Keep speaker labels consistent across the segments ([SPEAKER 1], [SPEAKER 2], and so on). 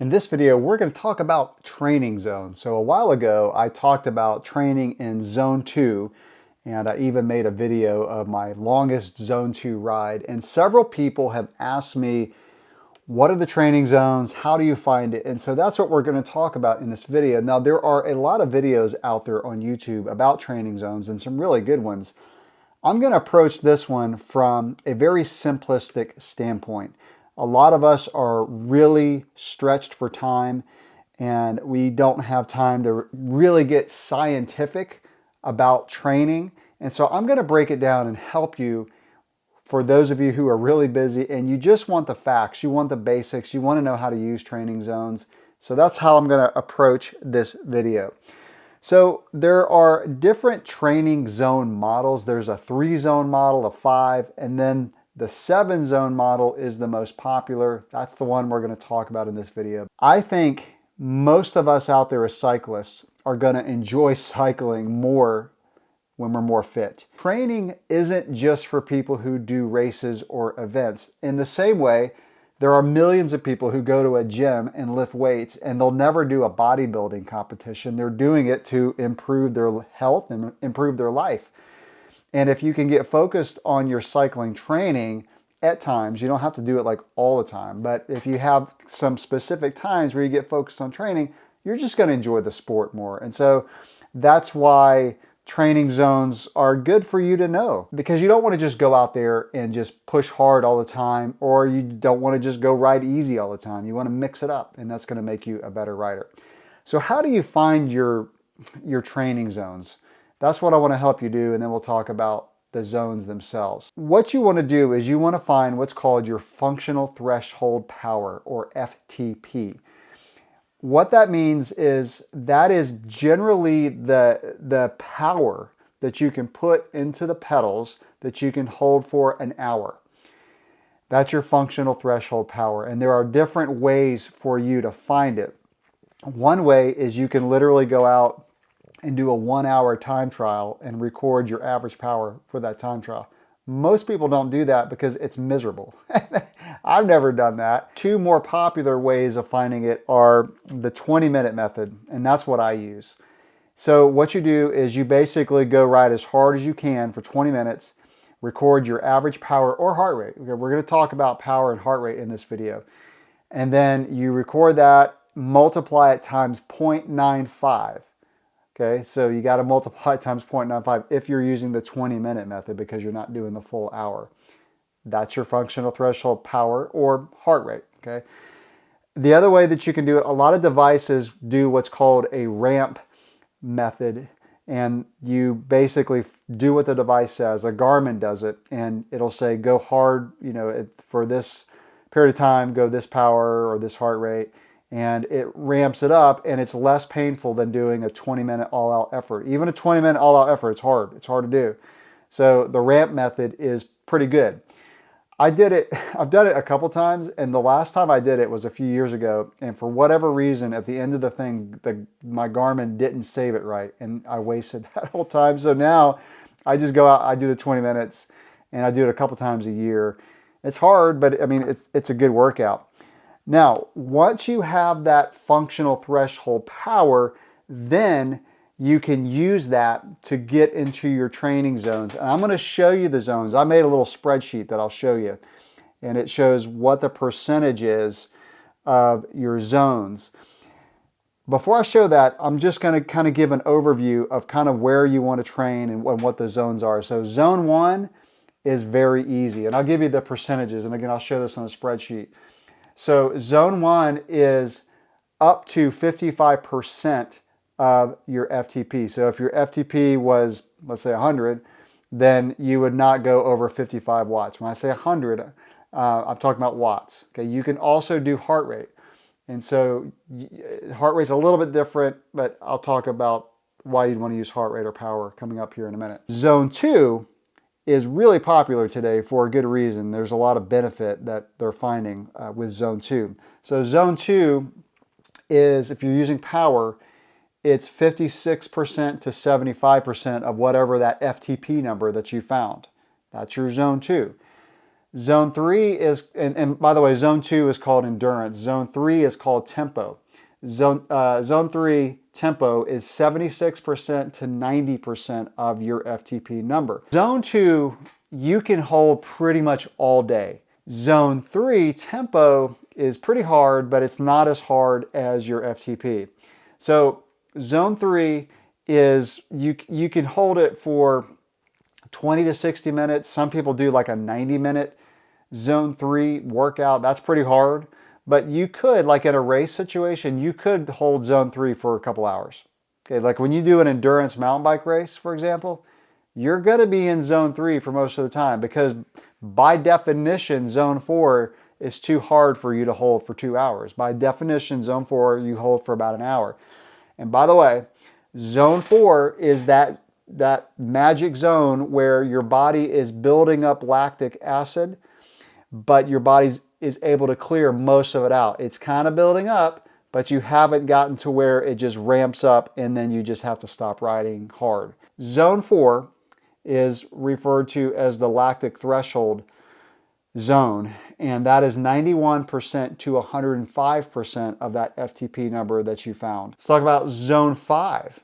[SPEAKER 1] In this video, we're going to talk about training zones. So a while ago, I talked about training in Zone 2, and I even made a video of my longest Zone 2 ride. And several people have asked me, what are the training zones? How do you find it? And so that's what we're going to talk about in this video. Now, there are a lot of videos out there on YouTube about training zones and some really good ones. I'm going to approach this one from a very simplistic standpoint. A lot of us are really stretched for time, and we don't have time to really get scientific about training. And so I'm going to break it down and help you, for those of you who are really busy and you just want the facts, you want the basics, you want to know how to use training zones. So that's how I'm going to approach this video. So there are different training zone models. There's a 3-zone model, a 5, and then the 7-zone model is the most popular. That's the one we're going to talk about in this video. I think most of us out there as cyclists are going to enjoy cycling more when we're more fit. Training isn't just for people who do races or events. In the same way, there are millions of people who go to a gym and lift weights, and they'll never do a bodybuilding competition. They're doing it to improve their health and improve their life. And if you can get focused on your cycling training at times, you don't have to do it like all the time, but if you have some specific times where you get focused on training, you're just going to enjoy the sport more. And so that's why training zones are good for you to know, because you don't want to just go out there and just push hard all the time, or you don't want to just go ride easy all the time. You want to mix it up, and that's going to make you a better rider. So how do you find your training zones? That's what I want to help you do, and then we'll talk about the zones themselves. What you want to do is you want to find what's called your functional threshold power, or FTP. What that means is that is generally the power that you can put into the pedals that you can hold for an hour. That's your functional threshold power, and there are different ways for you to find it. One way is you can literally go out and do a 1-hour time trial and record your average power for that time trial. Most people don't do that because it's miserable. I've never done that. 2 more popular ways of finding it are the 20-minute method, and that's what I use. So what you do is you basically go ride as hard as you can for 20 minutes, record your average power or heart rate. We're going to talk about power and heart rate in this video. And then you record that, multiply it times 0.95. Okay, so you got to multiply times 0.95 if you're using the 20-minute method, because you're not doing the full hour. That's your functional threshold power or heart rate, okay? The other way that you can do it, a lot of devices do what's called a ramp method, and you basically do what the device says. A Garmin does it, and it'll say go hard, for this period of time, go this power or this heart rate, and it ramps it up, and it's less painful than doing a 20-minute all-out effort. Even a 20-minute all-out effort, it's hard to do. So the ramp method is pretty good. I've done it a couple times, and the last time I did it was a few years ago, and for whatever reason, at the end of the thing, my Garmin didn't save it right, and I wasted that whole time. So now I just go out, I do the 20 minutes, and I do it a couple times a year. It's hard, but I mean, it's a good workout. Now, once you have that functional threshold power, then you can use that to get into your training zones. And I'm going to show you the zones. I made a little spreadsheet that I'll show you, and it shows what the percentage is of your zones. Before I show that, I'm just going to kind of give an overview of kind of where you want to train and what the zones are. So Zone 1 is very easy, and I'll give you the percentages. And again, I'll show this on a spreadsheet. So Zone 1 is up to 55% of your FTP. So if your FTP was, let's say 100, then you would not go over 55 watts. When I say 100, I'm talking about watts. Okay, you can also do heart rate. And so heart rate's a little bit different, but I'll talk about why you'd want to use heart rate or power coming up here in a minute. Zone 2 is really popular today for a good reason. There's a lot of benefit that they're finding with Zone 2. So Zone 2 is, if you're using power, it's 56% to 75% of whatever that FTP number that you found. That's your Zone 2. Zone 3 is, and by the way, Zone 2 is called endurance. Zone 3 is called tempo. Zone 3 tempo is 76% to 90% of your FTP number. Zone 2, you can hold pretty much all day. Zone 3 tempo is pretty hard, but it's not as hard as your FTP. So Zone 3 is, you can hold it for 20 to 60 minutes. Some people do like a 90-minute Zone 3 workout. That's pretty hard. But you could, like in a race situation, you could hold Zone 3 for a couple hours. Okay, like when you do an endurance mountain bike race, for example, you're going to be in Zone 3 for most of the time because by definition, Zone 4 is too hard for you to hold for 2 hours. By definition, Zone 4 you hold for about an hour. And by the way, Zone 4 is that magic zone where your body is building up lactic acid, but your body is able to clear most of it out. It's kind of building up, but you haven't gotten to where it just ramps up and then you just have to stop riding hard. Zone 4 is referred to as the lactic threshold zone, and that is 91% to 105% of that FTP number that you found. Let's talk about Zone 5.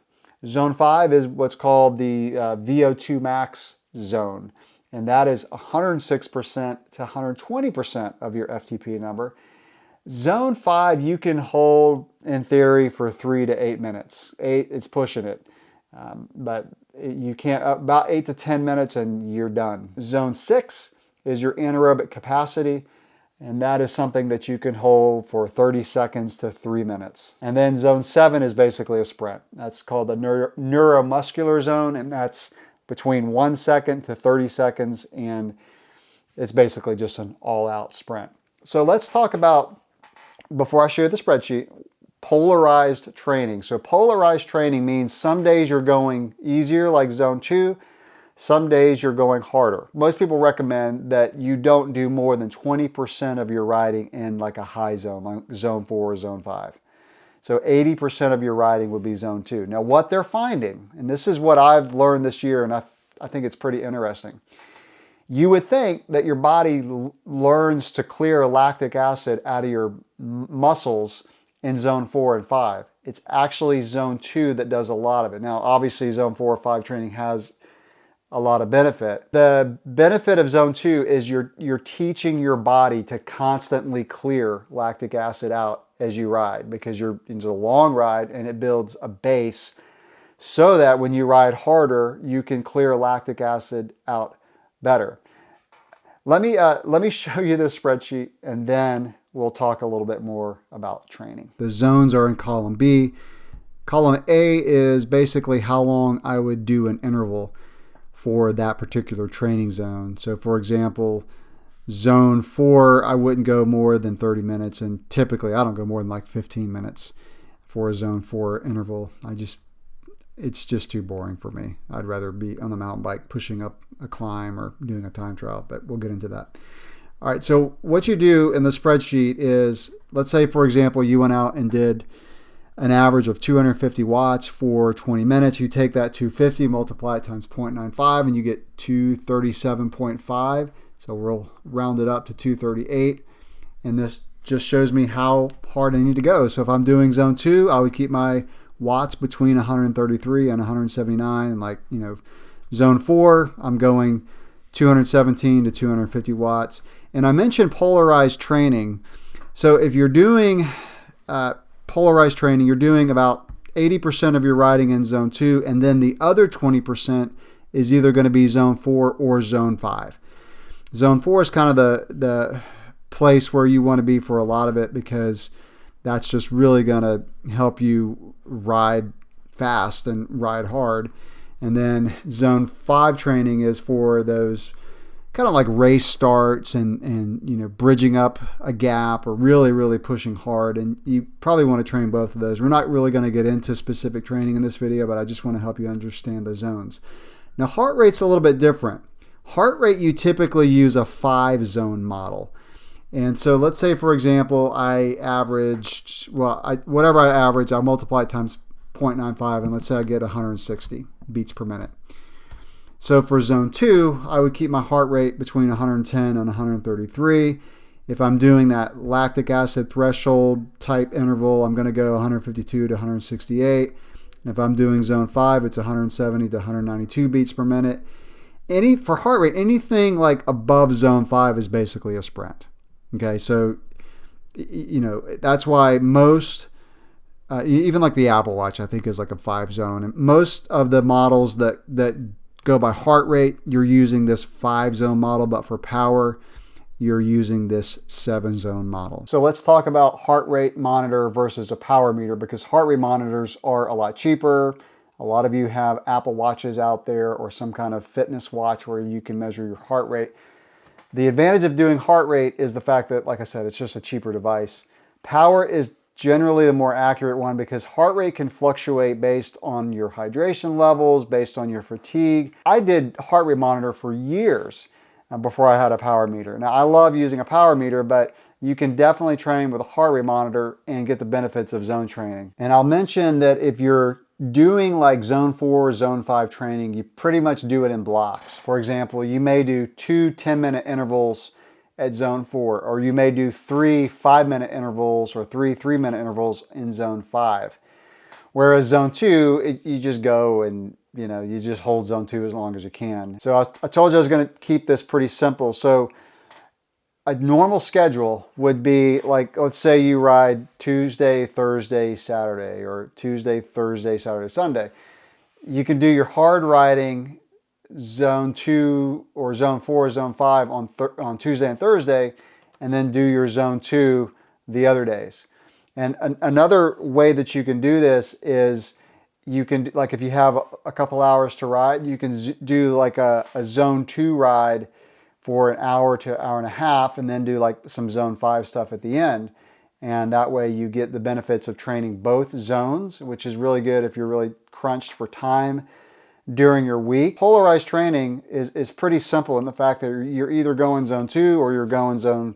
[SPEAKER 1] Zone 5 is what's called the VO2 max zone, and that is 106% to 120% of your FTP number. Zone 5 you can hold in theory for 3 to 8 minutes. 8, it's pushing it, but you can't, about 8 to 10 minutes and you're done. Zone 6 is your anaerobic capacity, and that is something that you can hold for 30 seconds to 3 minutes. And then Zone 7 is basically a sprint. That's called the neuromuscular zone, and that's between 1 second to 30 seconds, and it's basically just an all-out sprint. So let's talk about, before I show you the spreadsheet, polarized training. So polarized training means some days you're going easier, like Zone 2, some days you're going harder. Most people recommend that you don't do more than 20% of your riding in like a high zone, like Zone 4 or Zone 5. So 80% of your riding would be Zone 2. Now what they're finding, and this is what I've learned this year, and I think it's pretty interesting. You would think that your body learns to clear lactic acid out of your muscles in Zone 4 and 5. It's actually Zone 2 that does a lot of it. Now obviously Zone 4 or 5 training has a lot of benefit. The benefit of Zone 2 is you're teaching your body to constantly clear lactic acid out as you ride, because it's a long ride and it builds a base so that when you ride harder, you can clear lactic acid out better. Let me show you this spreadsheet and then we'll talk a little bit more about training. The zones are in column B. Column A is basically how long I would do an interval for that particular training zone. So for example, Zone 4, I wouldn't go more than 30 minutes, and typically I don't go more than like 15 minutes for a Zone 4 interval. It's just too boring for me. I'd rather be on the mountain bike pushing up a climb or doing a time trial, but we'll get into that. All right, so what you do in the spreadsheet is, let's say for example, you went out and did an average of 250 watts for 20 minutes. You take that 250, multiply it times 0.95, and you get 237.5. So we'll round it up to 238. And this just shows me how hard I need to go. So if I'm doing Zone 2, I would keep my watts between 133 and 179. Like, Zone 4, I'm going 217 to 250 watts. And I mentioned polarized training. So if you're doing polarized training, you're doing about 80% of your riding in Zone 2, and then the other 20% is either going to be Zone 4 or Zone 5. Zone 4 is kind of the place where you want to be for a lot of it, because that's just really going to help you ride fast and ride hard. And then Zone 5 training is for those kind of like race starts and bridging up a gap or really pushing hard, and you probably want to train both of those. We're not really going to get into specific training in this video, but I just want to help you understand the zones. Now heart rate's a little bit different. Heart rate, you typically use a 5-zone model. And so let's say for example I averaged, whatever I average, I'll multiply it times 0.95, and let's say I get 160 beats per minute. So for zone 2, I would keep my heart rate between 110 and 133. If I'm doing that lactic acid threshold type interval, I'm going to go 152 to 168. And if I'm doing zone 5, it's 170 to 192 beats per minute. For heart rate, anything like above zone 5 is basically a sprint. Okay, so that's why most, even like the Apple Watch, I think is like a 5 zone. And most of the models that go by heart rate, you're using this 5 zone model, but for power, you're using this 7 zone model. So let's talk about heart rate monitor versus a power meter, because heart rate monitors are a lot cheaper. A lot of you have Apple Watches out there or some kind of fitness watch where you can measure your heart rate. The advantage of doing heart rate is the fact that, like I said, it's just a cheaper device. Power is generally the more accurate one because heart rate can fluctuate based on your hydration levels, based on your fatigue. I did heart rate monitor for years before I had a power meter. Now, I love using a power meter, but you can definitely train with a heart rate monitor and get the benefits of zone training. And I'll mention that if you're doing like zone 4 or zone 5 training, you pretty much do it in blocks. For example, you may do 2 10-minute intervals at zone 4, or you may do 3 5-minute intervals or 3 3-minute intervals in zone 5. Whereas zone 2, you just go and you just hold zone 2 as long as you can. So I told you I was going to keep this pretty simple. So a normal schedule would be like, let's say you ride Tuesday, Thursday, Saturday, or Tuesday, Thursday, Saturday, Sunday. You can do your hard riding zone 2 or zone 4 or zone 5 on Tuesday and Thursday, and then do your zone 2 the other days. And another way that you can do this is you can, like if you have a couple hours to ride, you can do like a zone 2 ride for an hour to hour and a half, and then do like some zone 5 stuff at the end. And that way you get the benefits of training both zones, which is really good if you're really crunched for time during your week. Polarized training is pretty simple in the fact that you're either going zone 2 or you're going zone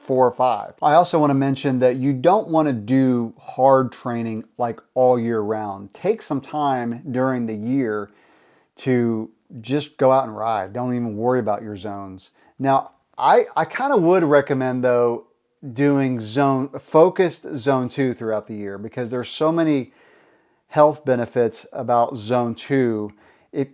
[SPEAKER 1] 4 or 5. I also want to mention that you don't want to do hard training like all year round. Take some time during the year to just go out and ride. Don't even worry about your zones. Now, I kind of would recommend though doing focused zone 2 throughout the year, because there's so many health benefits about zone 2.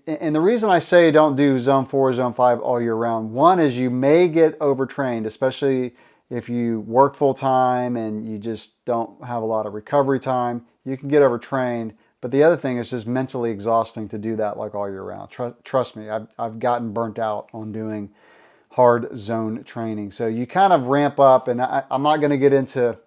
[SPEAKER 1] And the reason I say don't do zone 4, zone 5 all year round, one is you may get overtrained, especially if you work full time and you just don't have a lot of recovery time. You can get overtrained. But the other thing is just mentally exhausting to do that like all year round. Trust me, I've gotten burnt out on doing hard zone training. So you kind of ramp up, and I'm not going to get into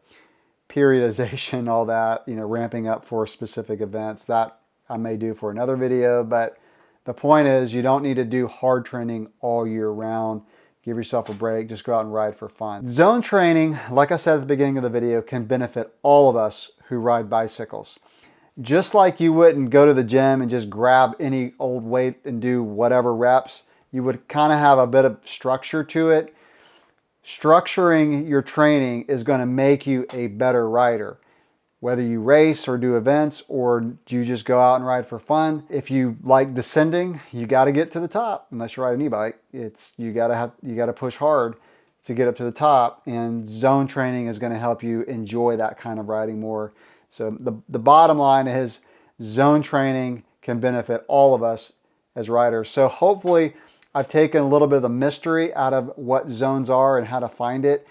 [SPEAKER 1] periodization, all that, ramping up for specific events. That I may do for another video, but the point is you don't need to do hard training all year round. Give yourself a break, just go out and ride for fun. Zone training, like I said at the beginning of the video, can benefit all of us who ride bicycles. Just like you wouldn't go to the gym and just grab any old weight and do whatever reps, you would kind of have a bit of structure to it. Structuring your training is going to make you a better rider. Whether you race or do events, or you just go out and ride for fun. If you like descending, you got to get to the top. Unless you ride an e-bike, you got to push hard to get up to the top. And zone training is going to help you enjoy that kind of riding more. So the bottom line is zone training can benefit all of us as riders. So hopefully I've taken a little bit of the mystery out of what zones are and how to find it.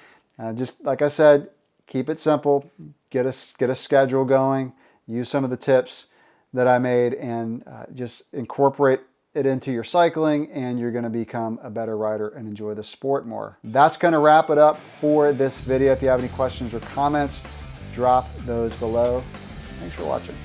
[SPEAKER 1] Just like I said, keep it simple. Get a schedule going. Use some of the tips that I made, and just incorporate it into your cycling, and you're going to become a better rider and enjoy the sport more. That's going to wrap it up for this video. If you have any questions or comments, drop those below. Thanks for watching.